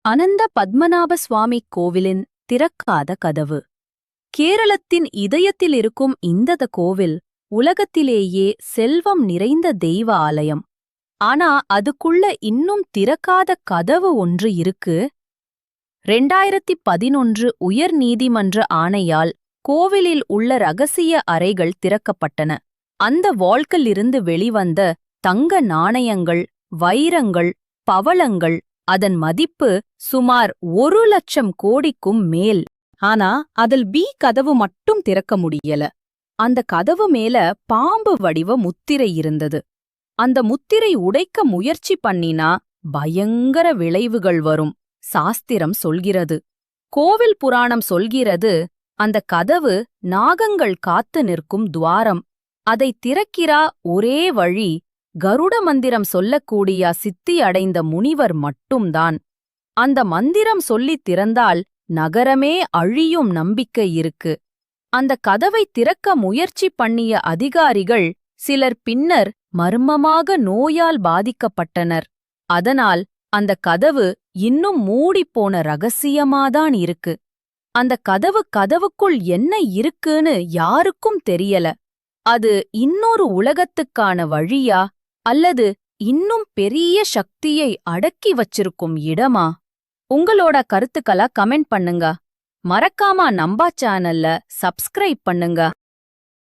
அனந்த பத்மநாப சுவாமி கோவிலின் திறக்காத கதவு. கேரளத்தின் இதயத்தில் இருக்கும் இந்த கோவில் உலகத்திலேயே செல்வம் நிறைந்த தெய்வ ஆலயம். ஆனா அதுக்குள்ள இன்னும் திறக்காத கதவு ஒன்று இருக்கு. 2011 உயர் நீதிமன்ற ஆணையால் கோவிலில் உள்ள ரகசிய அறைகள் திறக்கப்பட்டன. அந்த வால்களிலிருந்து வெளிவந்த தங்க நாணயங்கள், வைரங்கள், பவளங்கள், அதன் மதிப்பு சுமார் 1,00,000 கோடிக்கும் மேல். ஆனா அதில் கதவு மட்டும் திறக்க முடியல. அந்த கதவு மேல பாம்பு வடிவ முத்திரை இருந்தது. அந்த முத்திரை உடைக்க முயற்சி பண்ணினா பயங்கர விளைவுகள் வரும் சாஸ்திரம் சொல்கிறது. கோவில் புராணம் சொல்கிறது, அந்த கதவு நாகங்கள் காத்து நிற்கும் துவாரம். அதை திறக்கிறா ஒரே வழி கருட மந்திரம் சொல்லக்கூடிய சித்தி அடைந்த முனிவர் மட்டும்தான். அந்த மந்திரம் சொல்லித் திறந்தால் நகரமே அழியும் நம்பிக்கை இருக்கு. அந்த கதவை திறக்க முயற்சி பண்ணிய அதிகாரிகள் சிலர் பின்னர் மர்மமாக நோயால் பாதிக்கப்பட்டனர். அதனால் அந்த கதவு இன்னும் மூடிப்போன ரகசியமாதான் இருக்கு. அந்த கதவுக்குள் என்ன இருக்குன்னு யாருக்கும் தெரியல. அது இன்னொரு உலகத்துக்கான வழியா, அல்லது இன்னும் பெரிய சக்தியை அடக்கி வச்சிருக்கும் இடமா? உங்களோட கருத்துக்கள கமெண்ட் பண்ணுங்க. மறக்காம நம்பா சேனல்ல சப்ஸ்கிரைப் பண்ணுங்க.